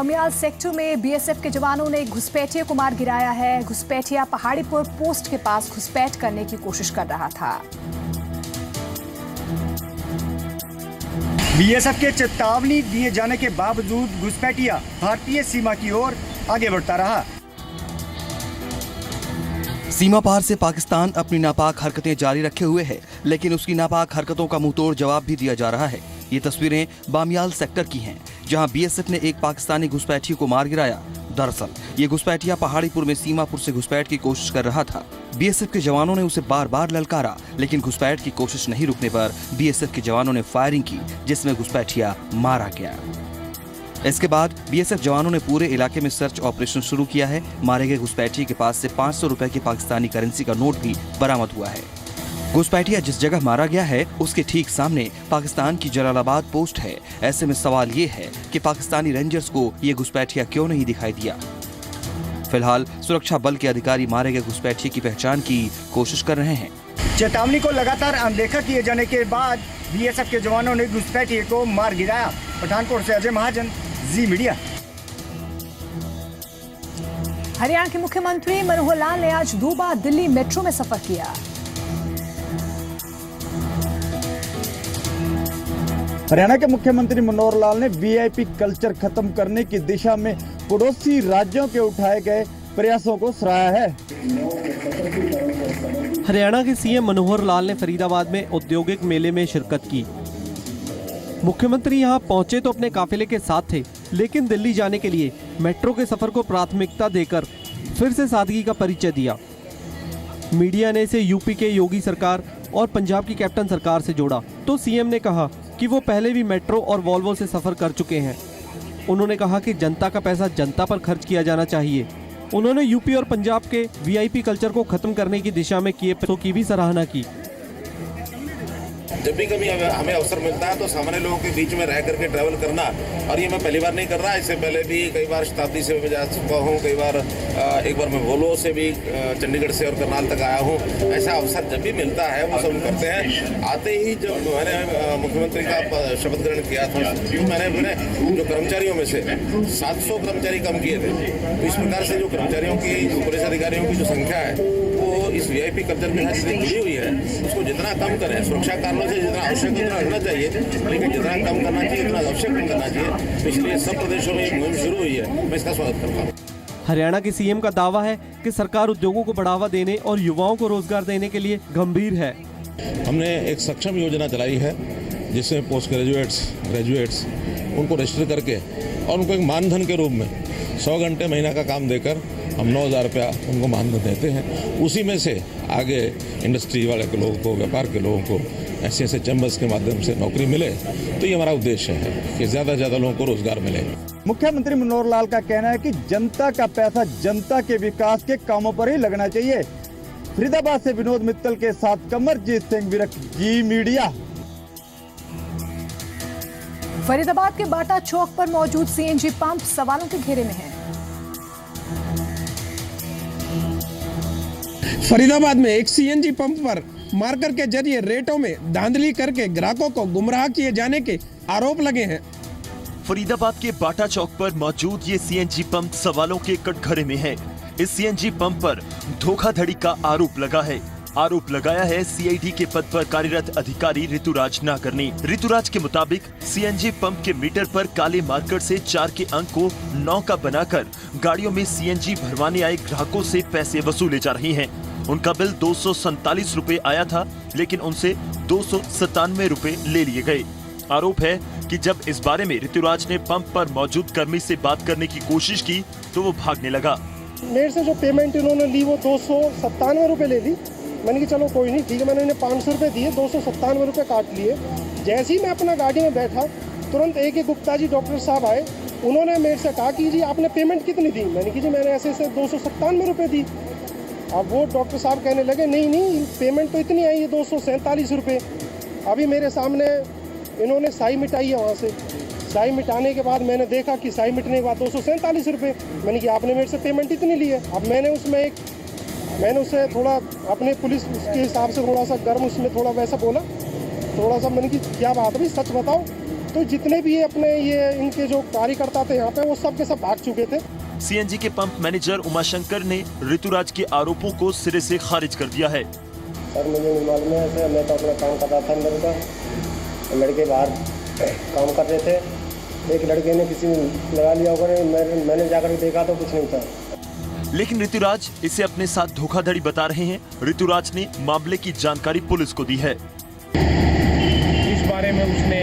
Bamiyal sector में BSF के जवानों ने घुसपैठिए को मार गिराया है। घुसपैठिया पहाड़ीपुर पोस्ट के पास घुसपैठ करने की कोशिश कर रहा था। बीएसएफ के चेतावनी दिए जाने के बावजूद घुसपैठिया भारतीय सीमा की ओर आगे बढ़ता रहा। सीमा पार से पाकिस्तान अपनी नापाक हरकतें जारी रखे हुए है, लेकिन उसकी नापाक हरकतों का मुंहतोड़ जवाब भी दिया जा रहा है। ये तस्वीरें बामियाल सेक्टर की हैं, जहां बीएसएफ ने एक पाकिस्तानी घुसपैठी को मार गिराया। दरअसल ये घुसपैठिया पहाड़ीपुर में सीमापुर से घुसपैठ की कोशिश कर रहा था। बीएसएफ के जवानों ने उसे बार बार ललकारा, लेकिन घुसपैठ की कोशिश नहीं रुकने पर बीएसएफ के जवानों ने फायरिंग की, जिसमें घुसपैठिया मारा गया। इसके बाद बीएसएफ जवानों ने पूरे इलाके में सर्च ऑपरेशन शुरू किया है। मारे गए घुसपैठिए के पास से 500 रुपए की पाकिस्तानी करेंसी का नोट भी बरामद हुआ है। घुसपैठिया जिस जगह मारा गया है उसके ठीक सामने पाकिस्तान की जलालाबाद पोस्ट है। ऐसे में सवाल ये है कि पाकिस्तानी रेंजर्स को ये घुसपैठिया क्यों नहीं दिखाई दिया। फिलहाल सुरक्षा बल के अधिकारी मारे गए घुसपैठिए की पहचान की कोशिश कर रहे हैं। चेतावनी को लगातार अनदेखा किए जाने के बाद बीएसएफ के जवानों ने घुसपैठिए को मार गिराया। पठानकोट से अजय महाजन, जी मीडिया। हरियाणा के मुख्यमंत्री मनोहर लाल ने आज 2 बार दिल्ली मेट्रो में सफर किया। हरियाणा के मुख्यमंत्री मनोहर लाल ने वीआईपी कल्चर खत्म करने की दिशा में पड़ोसी राज्यों के उठाए गए प्रयासों को सराहा है। हरियाणा के सीएम मनोहर लाल ने फरीदाबाद में औद्योगिक मेले में शिरकत की। मुख्यमंत्री यहां पहुंचे तो अपने काफिले के साथ थे, लेकिन दिल्ली जाने के लिए मेट्रो के सफर को प्राथमिकता देकर फिर से सादगी का परिचय दिया। मीडिया ने इसे यूपी के योगी सरकार और पंजाब की कैप्टन सरकार से जोड़ा, तो सीएम ने कहा कि वो पहले भी मेट्रो और वॉल्वो से सफर कर चुके हैं। उन्होंने कहा कि जनता का पैसा जनता पर खर्च किया जाना चाहिए। उन्होंने यूपी और पंजाब के वीआईपी कल्चर को खत्म करने की दिशा में किए प्रयासों की भी सराहना की। जब भी कभी हमें अवसर मिलता है तो सामान्य लोगों के बीच में रह करके ट्रैवल करना, और ये मैं पहली बार नहीं कर रहा, इससे पहले भी कई बार शताब्दी से मैं जा चुका हूँ, कई बार एक बार मैं वोलो से भी चंडीगढ़ से और करनाल तक आया हूँ। ऐसा अवसर जब भी मिलता है वो सब करते हैं। आते ही जब मैंने मुख्यमंत्री का शपथ ग्रहण किया था तो मैंने जो कर्मचारियों में से 700 कर्मचारी कम किए थे। तो इस प्रकार से जो कर्मचारियों की, पुलिस अधिकारियों की जो संख्या है वो इस वीआईपी कल्चर के साथ जितनी जुड़ी हुई है उसको जितना कम करें, सुरक्षा कारणों से जितना आवश्यक उतना रखना चाहिए, लेकिन जितना कम करना चाहिए उतना आवश्यक नहीं करना चाहिए। इसलिए सब प्रदेशों में मुहिम शुरू हुई है, मैं इसका स्वागत करता हूँ। हरियाणा के सीएम का दावा है कि सरकार उद्योगों को बढ़ावा देने और युवाओं को रोजगार देने के लिए गंभीर है। हमने एक सक्षम योजना चलाई है जिसमें पोस्ट ग्रेजुएट्स उनको रजिस्टर करके और उनको एक मानधन के रूप में 100 घंटे महीना का काम देकर हम 9,000 रुपया उनको मानधन देते हैं। उसी में से आगे इंडस्ट्री वाले के लोगों को, व्यापार के लोगों को ऐसे चैम्बर्स के माध्यम से नौकरी मिले। तो ये हमारा उद्देश्य है कि ज़्यादा से ज़्यादा लोगों को रोजगार मिले। मुख्यमंत्री मनोहर लाल का कहना है कि जनता का पैसा जनता के विकास के कामों पर ही लगना चाहिए। फरीदाबाद से विनोद मित्तल के साथ कमरजीत सिंह विरक, जी मीडिया। फरीदाबाद के बाटा चौक पर मौजूद सीएनजी पंप सवालों के घेरे में है। फरीदाबाद में एक सीएनजी पंप पर मार्कर के जरिए रेटों में धांधली करके ग्राहकों को गुमराह किए जाने के आरोप लगे हैं। फरीदाबाद के बाटा चौक पर मौजूद ये सीएनजी पंप सवालों के कटघरे में है। इस सीएनजी पंप पर धोखाधड़ी का आरोप लगा है। आरोप लगाया है सीआईडी के पद पर कार्यरत अधिकारी ऋतुराज नागर ने। ऋतुराज के मुताबिक सीएनजी पंप के मीटर पर काले मार्कर से 4 के अंक को 9 का बनाकर गाड़ियों में सीएनजी भरवाने आए ग्राहकों से पैसे वसूले जा रहे हैं। उनका बिल 247 रुपए आया था, लेकिन उनसे 297 रुपए ले लिए गए। आरोप है कि जब इस बारे में ऋतुराज ने पंप पर मौजूद कर्मी से बात करने की कोशिश की तो वो भागने लगा। मेरे से जो पेमेंट इन्होंने ली वो 297 रुपए ले ली। मैंने कहा चलो कोई नहीं, ठीक है। मैंने इन्हें 500 रुपए दिए, 297 रुपए काट लिए। जैसे ही मैं अपना गाड़ी में बैठा तुरंत एक गुप्ता जी डॉक्टर साहब आए। उन्होंने मेरे से कहा कि जी आपने पेमेंट कितनी दी? मैंने कहा जी मैंने ऐसे 297 रुपए दी। अब वो डॉक्टर साहब कहने लगे नहीं पेमेंट तो इतनी आई है 247 रुपये। अभी मेरे सामने इन्होंने साई मिटाई है। वहाँ से साई मिटाने के बाद मैंने देखा कि साई मिटने के बाद 247 रुपये। मैंने कहा आपने मेरे से पेमेंट इतनी ली है। अब मैंने उससे थोड़ा अपने पुलिस के हिसाब से थोड़ा सा गर्म उसमें थोड़ा वैसा बोला, थोड़ा सा। मैंने कहा क्या बात है भाई, सच बताओ। तो जितने भी अपने ये इनके जो कार्यकर्ता थे यहाँ पे वो सब के सब भाग चुके थे। सीएनजी के पंप मैनेजर उमाशंकर ने ऋतुराज के आरोपों को सिरे से खारिज कर दिया है। सर मुझे नहीं मालूम है सर, मैं तो अपना काम कर रहा था अंदर का, लड़के बाहर काम कर रहे थे, एक लड़के ने किसी लगा लिया होगा, मैंने जाकर देखा तो कुछ नहीं था। लेकिन ऋतुराज इसे अपने साथ धोखाधड़ी बता रहे हैं। ऋतुराज ने मामले की जानकारी पुलिस को दी है। इस बारे में उसने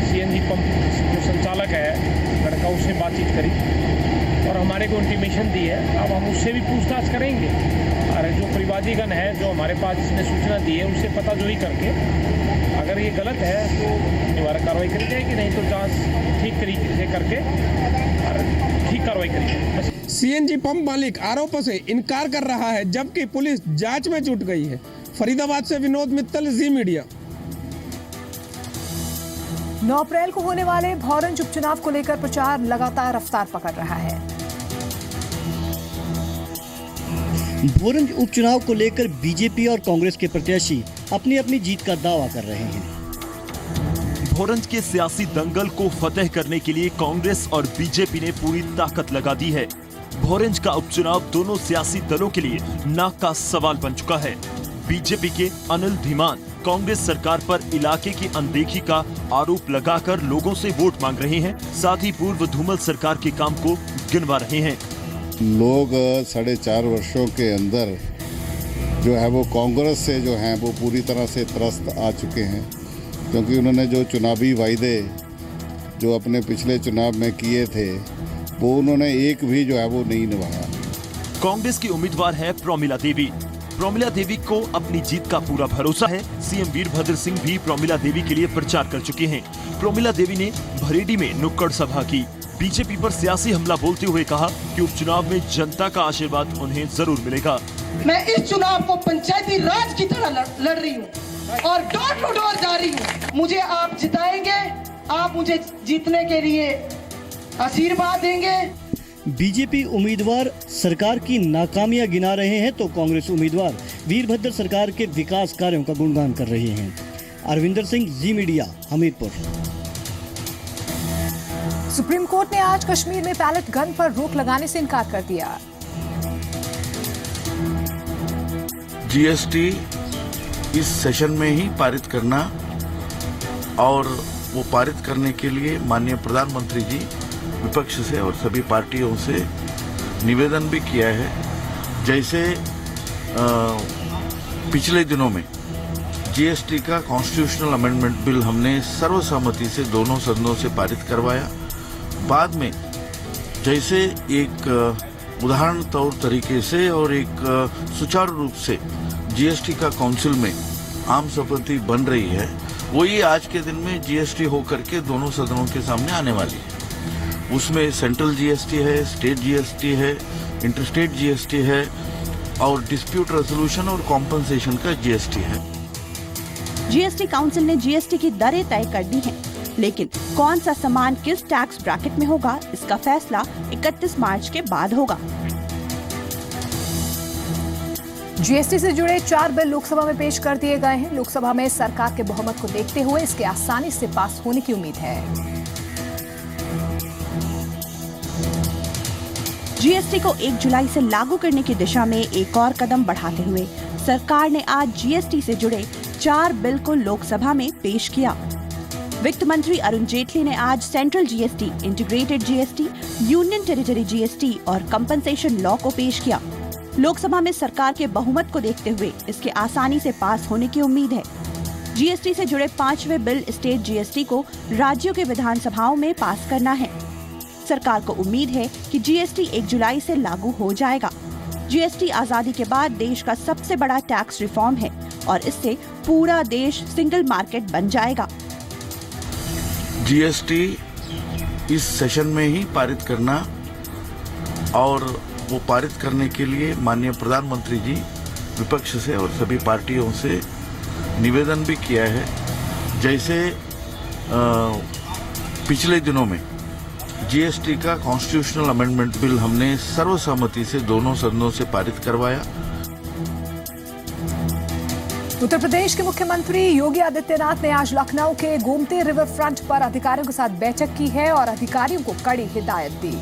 सीएनजी पंप जो संचालक है लड़का, उससे बातचीत करी और हमारे को इंटीमेशन दी है। अब हम उससे भी पूछताछ करेंगे और जो परिवादीगण है जो हमारे पास जिसने सूचना दी है उससे पता जोई करके अगर ये गलत है तो निवारक कार्रवाई करी जाएगी, नहीं तो जांच ठीक तरीके से करके और ठीक कार्रवाई करी जाएगी। सीएनजी पंप मालिक आरोपों से इनकार कर रहा है, जबकि पुलिस जांच में जुट गई है। फरीदाबाद से विनोद मित्तल, जी मीडिया। 9 अप्रैल को होने वाले भोरंज उपचुनाव को लेकर प्रचार लगातार रफ्तार पकड़ रहा है। भोरंज उपचुनाव को लेकर बीजेपी और कांग्रेस के प्रत्याशी अपनी अपनी जीत का दावा कर रहे हैं। भोरंज के सियासी दंगल को फतेह करने के लिए कांग्रेस और बीजेपी ने पूरी ताकत लगा दी है। भोरंज का उपचुनाव दोनों सियासी दलों के लिए नाक का सवाल बन चुका है। बीजेपी के अनिल धीमान कांग्रेस सरकार पर इलाके की अनदेखी का आरोप लगाकर लोगों से वोट मांग रहे हैं, साथ ही पूर्व धूमल सरकार के काम को गिनवा रहे हैं। लोग 4.5 वर्षों के अंदर जो है वो कांग्रेस से जो है वो पूरी तरह से त्रस्त आ चुके हैं, क्योंकि उन्होंने जो चुनावी वायदे जो अपने पिछले चुनाव में किए थे वो उन्होंने एक भी जो है वो नहीं निभाया। कांग्रेस की उम्मीदवार है प्रोमिला देवी। प्रोमिला देवी को अपनी जीत का पूरा भरोसा है। सीएम वीरभद्र सिंह भी प्रोमिला देवी के लिए प्रचार कर चुके हैं। प्रोमिला देवी ने भरेडी में नुक्कड़ सभा की। बीजेपी पर सियासी हमला बोलते हुए कहा कि उपचुनाव में जनता का आशीर्वाद उन्हें जरूर मिलेगा। मैं इस चुनाव को पंचायती राज की तरह लड़ रही हूँ और डोर टू डोर जा रही हूँ। मुझे आप जिताएंगे, आप मुझे जीतने के लिए आशीर्वाद देंगे। बीजेपी उम्मीदवार सरकार की नाकामियां गिना रहे हैं तो कांग्रेस उम्मीदवार वीरभद्र सरकार के विकास कार्यों का गुणगान कर रहे हैं। अरविंदर सिंह, जी मीडिया, हमीरपुर। सुप्रीम कोर्ट ने आज कश्मीर में पैलेट गन पर रोक लगाने से इनकार कर दिया। जीएसटी इस सेशन में ही पारित करना और वो पारित करने के लिए माननीय प्रधानमंत्री जी विपक्ष से और सभी पार्टियों से निवेदन भी किया है। जैसे पिछले दिनों में जीएसटी का कॉन्स्टिट्यूशनल अमेंडमेंट बिल हमने सर्वसम्मति से दोनों सदनों से पारित करवाया। बाद में जैसे एक उदाहरण तौर तरीके से और एक सुचारू रूप से जीएसटी का काउंसिल में आम सहमति बन रही है, वही आज के दिन में जीएसटी होकर के दोनों सदनों के सामने आने वाली है। उसमें सेंट्रल जीएसटी है, स्टेट जीएसटी है, इंटरस्टेट जीएसटी है और डिस्प्यूट रेजोल्यूशन और कॉम्पनसेशन का जीएसटी है। जीएसटी काउंसिल ने जीएसटी की दरें तय कर दी हैं, लेकिन कौन सा सामान किस टैक्स ब्रैकेट में होगा, इसका फैसला 31 मार्च के बाद होगा। जीएसटी से जुड़े 4 बिल लोकसभा में पेश कर दिए गए हैं। लोकसभा में सरकार के बहुमत को देखते हुए इसके आसानी से पास होने की उम्मीद है। जीएसटी को 1 जुलाई से लागू करने की दिशा में एक और कदम बढ़ाते हुए सरकार ने आज जीएसटी से जुड़े 4 बिल को लोकसभा में पेश किया। वित्त मंत्री अरुण जेटली ने आज central GST, integrated GST, union territory GST और कंपनसेशन लॉ को पेश किया। लोकसभा में सरकार के बहुमत को देखते हुए इसके आसानी से पास होने की उम्मीद है। जीएसटी से जुड़े 5वें बिल स्टेट जीएसटी को राज्यों के विधानसभाओं में पास करना है। सरकार को उम्मीद है कि जीएसटी 1 जुलाई से लागू हो जाएगा। जीएसटी आजादी के बाद देश का सबसे बड़ा टैक्स रिफॉर्म है और इससे पूरा देश सिंगल मार्केट बन जाएगा। जीएसटी इस सेशन में ही पारित करना और वो पारित करने के लिए माननीय प्रधानमंत्री जी विपक्ष से और सभी पार्टियों से निवेदन भी किया है। जैसे पिछले दिनों में जीएसटी का कॉन्स्टिट्यूशनल अमेंडमेंट बिल हमने सर्वसम्मति से दोनों सदनों से पारित करवाया। उत्तर प्रदेश के मुख्यमंत्री योगी आदित्यनाथ ने आज लखनऊ के गोमती रिवर फ्रंट पर अधिकारियों के साथ बैठक की है और अधिकारियों को कड़ी हिदायत दी।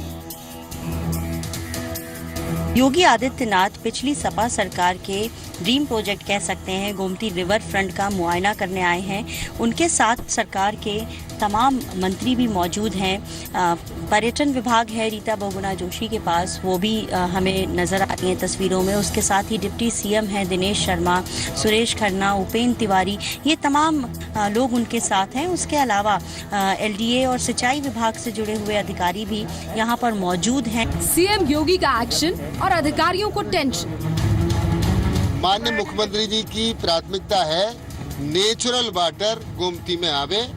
योगी आदित्यनाथ पिछली सपा सरकार के ड्रीम प्रोजेक्ट कह सकते हैं गोमती रिवर फ्रंट का मुआयना करने आए हैं। उनके साथ सरकार के तमाम मंत्री भी मौजूद हैं। पर्यटन विभाग है रीता बहुगुणा जोशी के पास, वो भी हमें नज़र आती हैं तस्वीरों में। उसके साथ ही डिप्टी सीएम हैं दिनेश शर्मा, सुरेश खन्ना, उपेंद्र तिवारी, ये तमाम लोग उनके साथ हैं। उसके अलावा एलडीए और सिंचाई विभाग से जुड़े हुए अधिकारी भी यहाँ पर मौजूद हैं। सीएम योगी का एक्शन और अधिकारियों को टेंशन। माननीय मुख्यमंत्री जी की प्राथमिकता है नेचुरल वाटर गोमती में आवे,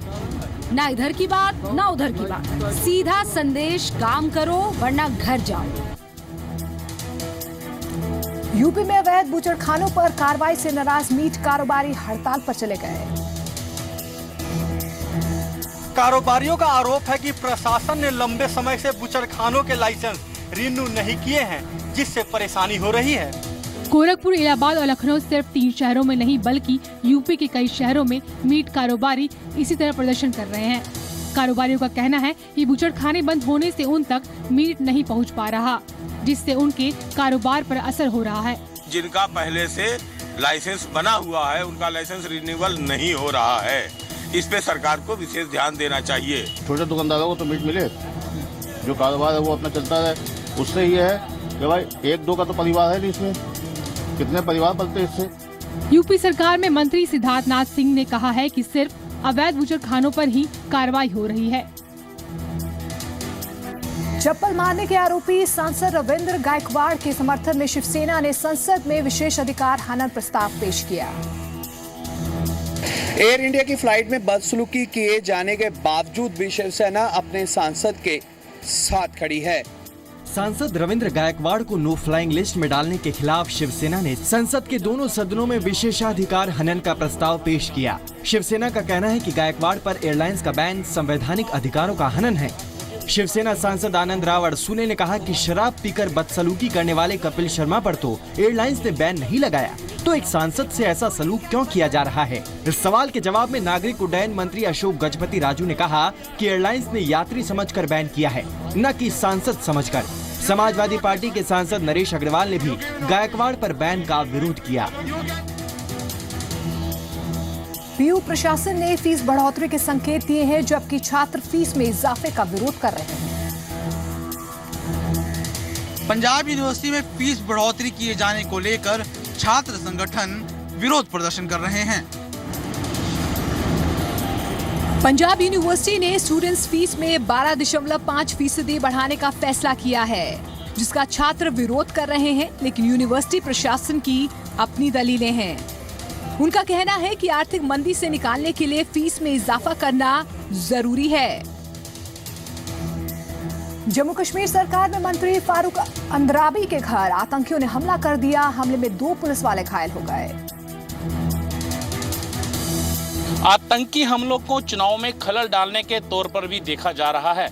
ना इधर की बात ना उधर की बात, सीधा संदेश काम करो वरना घर जाओ। यूपी में अवैध बूचड़खानों पर कार्रवाई से नाराज मीट कारोबारी हड़ताल पर चले गए। कारोबारियों का आरोप है कि प्रशासन ने लंबे समय से बूचड़खानों के लाइसेंस रिन्यू नहीं किए हैं, जिससे परेशानी हो रही है। गोरखपुर, इलाहाबाद और लखनऊ सिर्फ 3 शहरों में नहीं बल्कि यूपी के कई शहरों में मीट कारोबारी इसी तरह प्रदर्शन कर रहे हैं। कारोबारियों का कहना है कि बूचड़खाने बंद होने से उन तक मीट नहीं पहुंच पा रहा, जिससे उनके कारोबार पर असर हो रहा है। जिनका पहले से लाइसेंस बना हुआ है उनका लाइसेंस रिन्यूअल नहीं हो रहा है। इस पे सरकार को विशेष ध्यान देना चाहिए। छोटे दुकानदारों को तो मीट मिले, जो कारोबार है वो अपना चलता रहे। उससे ये है कि भाई 1-2 का तो परिवार है, इसमें कितने परिवार पलते इससे। यूपी सरकार में मंत्री सिद्धार्थनाथ सिंह ने कहा है कि सिर्फ अवैध बूचड़खानों पर ही कार्रवाई हो रही है। चप्पल मारने के आरोपी सांसद रविंद्र गायकवाड़ के समर्थन में शिवसेना ने संसद में विशेष अधिकार हनन प्रस्ताव पेश किया। एयर इंडिया की फ्लाइट में बदसलूकी किए जाने के बावजूद भी शिवसेना अपने सांसद के साथ खड़ी है। सांसद रविंद्र गायकवाड़ को नो फ्लाइंग लिस्ट में डालने के खिलाफ शिवसेना ने संसद के दोनों सदनों में विशेषाधिकार हनन का प्रस्ताव पेश किया। शिवसेना का कहना है कि गायकवाड़ पर एयरलाइंस का बैन संवैधानिक अधिकारों का हनन है। शिवसेना सांसद आनंद राव अड़सूने ने कहा कि शराब पीकर बदसलूकी करने वाले कपिल शर्मा पर तो एयरलाइंस ने बैन नहीं लगाया, तो एक सांसद से ऐसा सलूक क्यों किया जा रहा है। इस सवाल के जवाब में नागरिक उड्डयन मंत्री अशोक गजपति राजू ने कहा कि एयरलाइंस ने यात्री समझकर बैन किया है, न कि सांसद समझकर। समाजवादी पार्टी के सांसद नरेश अग्रवाल ने भी गायकवाड़ पर बैन का विरोध किया। पीयू प्रशासन ने फीस बढ़ोतरी के संकेत दिए हैं, जबकि छात्र फीस में इजाफे का विरोध कर रहे हैं। पंजाब यूनिवर्सिटी में फीस बढ़ोतरी किए जाने को लेकर छात्र संगठन विरोध प्रदर्शन कर रहे हैं। पंजाब यूनिवर्सिटी ने स्टूडेंट्स फीस में 12.5% बढ़ाने का फैसला किया है, जिसका छात्र विरोध कर रहे हैं, लेकिन यूनिवर्सिटी प्रशासन की अपनी दलीलें हैं। उनका कहना है कि आर्थिक मंदी से निकालने के लिए फीस में इजाफा करना जरूरी है। जम्मू कश्मीर सरकार में मंत्री फारूक अंद्राबी के घर आतंकियों ने हमला कर दिया। हमले में 2 पुलिस वाले घायल हो गए। आतंकी हमलों को चुनाव में खलल डालने के तौर पर भी देखा जा रहा है।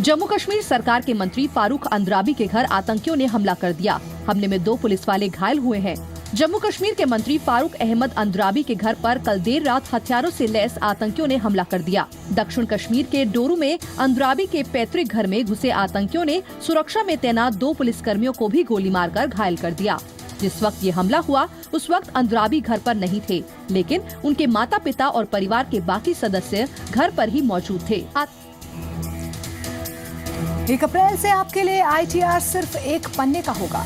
जम्मू कश्मीर सरकार के मंत्री फारूक अंद्राबी के घर आतंकियों ने हमला कर दिया। हमले में 2 पुलिस वाले घायल हुए हैं। जम्मू कश्मीर के मंत्री फारूक अहमद अंद्राबी के घर पर कल देर रात हथियारों से लैस आतंकियों ने हमला कर दिया। दक्षिण कश्मीर के डोरू में अंद्राबी के पैतृक घर में घुसे आतंकियों ने सुरक्षा में तैनात 2 पुलिसकर्मियों को भी गोली मारकर घायल कर दिया। जिस वक्त ये हमला हुआ उस वक्त अंद्राबी घर पर नहीं थे, लेकिन उनके माता पिता और परिवार के बाकी सदस्य घर पर ही मौजूद थे। 1 अप्रैल से आपके लिए ITR सिर्फ 1 पन्ने का होगा।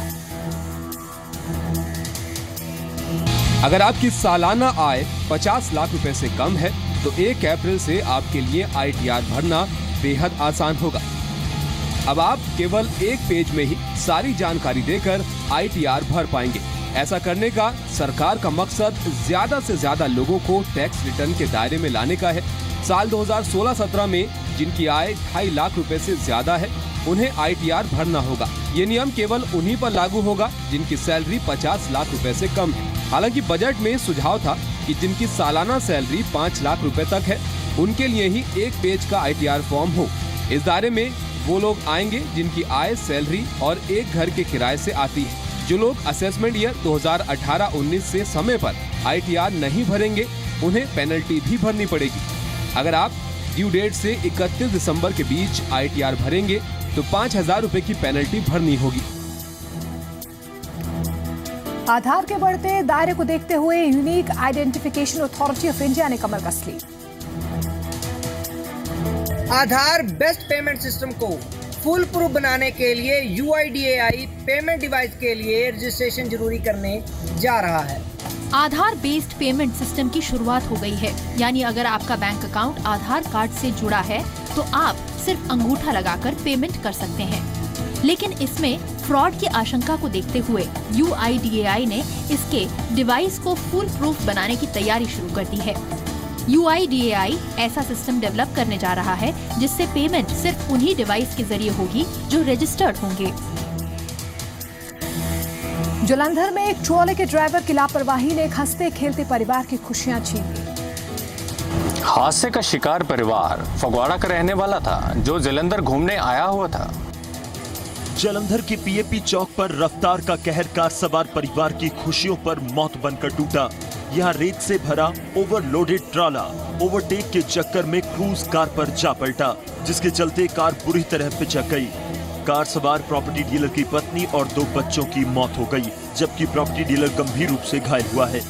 अगर आपकी सालाना आय 50 लाख रुपए से कम है तो 1 अप्रैल से आपके लिए ITR भरना बेहद आसान होगा। अब आप केवल 1 पेज में ही सारी जानकारी देकर ITR भर पाएंगे। ऐसा करने का सरकार का मकसद ज्यादा से ज्यादा लोगों को टैक्स रिटर्न के दायरे में लाने का है। साल 2016-17 में जिनकी आय 2.5 लाख रुपए से ज्यादा है उन्हें ITR भरना होगा। ये नियम केवल उन्हीं पर लागू होगा जिनकी सैलरी 50 लाख रुपए से कम है। हालांकि बजट में सुझाव था कि जिनकी सालाना सैलरी 5 लाख रुपए तक है उनके लिए ही 1 पेज का ITR फॉर्म हो। इस दायरे में वो लोग आएंगे जिनकी आय, सैलरी और एक घर के किराए से आती है। जो लोग असेसमेंट ईयर 2018-19 से समय पर ITR नहीं भरेंगे उन्हें पेनल्टी भी भरनी पड़ेगी। अगर आप ड्यू डेट से 31 दिसंबर के बीच ITR भरेंगे तो 5,000 रुपए की पेनल्टी भरनी होगी। आधार के बढ़ते दायरे को देखते हुए unique identification authority of India ने कमर कस ली। आधार बेस्ट पेमेंट सिस्टम को फुल प्रूफ बनाने के लिए UIDAI पेमेंट डिवाइस के लिए रजिस्ट्रेशन जरूरी करने जा रहा है। आधार बेस्ड पेमेंट सिस्टम की शुरुआत हो गई है, यानी अगर आपका बैंक अकाउंट आधार कार्ड से जुड़ा है तो आप सिर्फ अंगूठा लगाकर पेमेंट कर सकते हैं। लेकिन इसमें फ्रॉड की आशंका को देखते हुए UIDAI ने इसके डिवाइस को फुल प्रूफ बनाने की तैयारी शुरू कर दी है। UIDAI ऐसा सिस्टम डेवलप करने जा रहा है जिससे पेमेंट सिर्फ उन्हीं डिवाइस के जरिए होगी जो रजिस्टर्ड होंगे। जालंधर में एक ट्रॉले के ड्राइवर की लापरवाही ने एक हंसते खेलते परिवार की खुशियां छीन ली। हादसे का शिकार परिवार फगवाड़ा का रहने वाला था जो जालंधर घूमने आया हुआ था। जालंधर के PAP चौक पर रफ्तार का कहर कार सवार परिवार की खुशियों पर मौत बनकर टूटा। यहाँ रेत से भरा ओवरलोडेड ट्राला ओवरटेक के चक्कर में क्रूज कार पर जा पलटा, जिसके चलते कार बुरी तरह पिचक गई। कार सवार प्रॉपर्टी डीलर की पत्नी और 2 बच्चों की मौत हो गई, जबकि प्रॉपर्टी डीलर गंभीर रूप से घायल हुआ है।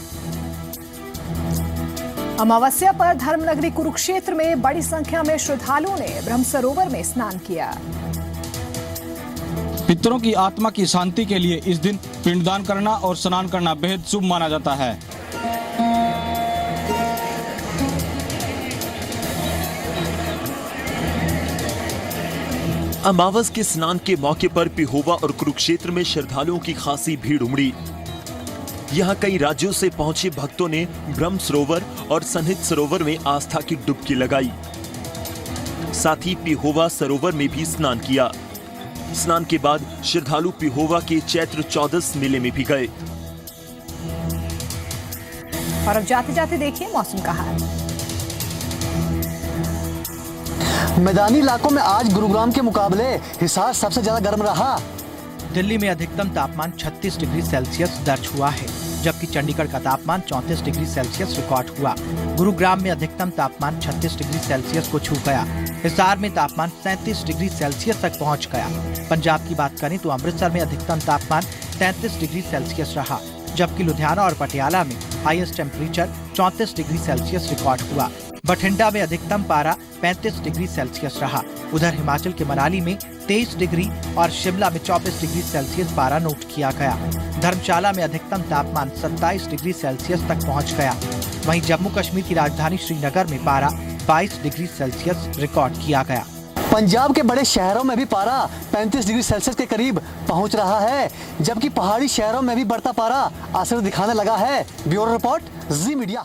अमावस्या पर धर्मनगरी कुरुक्षेत्र में बड़ी संख्या में श्रद्धालुओं ने ब्रह्म सरोवर में स्नान किया। पितरों की आत्मा की शांति के लिए इस दिन पिंडदान करना और स्नान करना बेहद शुभ माना जाता है। अमावस के स्नान के मौके पर पिहोवा और कुरुक्षेत्र में श्रद्धालुओं की खासी भीड़ उमड़ी। यहाँ कई राज्यों से पहुंचे भक्तों ने ब्रह्म सरोवर और सन्निध सरोवर में आस्था की डुबकी लगाई। साथ ही पिहोवा सरोवर में भी स्नान किया। स्नान के बाद श्रद्धालु पिहोवा के चैत्र चौदस मेले में भी गए। और अब जाते जाते देखिए मौसम का हाल। मैदानी इलाकों में आज गुरुग्राम के मुकाबले हिसार सबसे ज्यादा गर्म रहा। दिल्ली में अधिकतम तापमान 36 डिग्री सेल्सियस दर्ज हुआ है, जबकि चंडीगढ़ का तापमान 34 डिग्री सेल्सियस रिकॉर्ड हुआ। गुरुग्राम में अधिकतम तापमान 36 डिग्री सेल्सियस को छू गया। हिसार में तापमान 37 डिग्री सेल्सियस तक पहुंच गया। पंजाब की बात करें तो अमृतसर में अधिकतम तापमान 33 डिग्री सेल्सियस रहा, जबकि लुधियाना और पटियाला में highest temperature 34 degree Celsius record हुआ। बठिंडा में अधिकतम पारा 35 डिग्री सेल्सियस रहा। उधर हिमाचल के मनाली में 23 डिग्री और शिमला में 24 डिग्री सेल्सियस पारा नोट किया गया। धर्मशाला में अधिकतम तापमान 27 डिग्री सेल्सियस तक पहुंच गया। वहीं जम्मू कश्मीर की राजधानी श्रीनगर में पारा 22 डिग्री सेल्सियस रिकॉर्ड किया गया। पंजाब के बड़े शहरों में भी पारा 35 डिग्री सेल्सियस के करीब पहुंच रहा है, जबकि पहाड़ी शहरों में भी बढ़ता पारा असर दिखाने लगा है। ब्यूरो रिपोर्ट, जी मीडिया।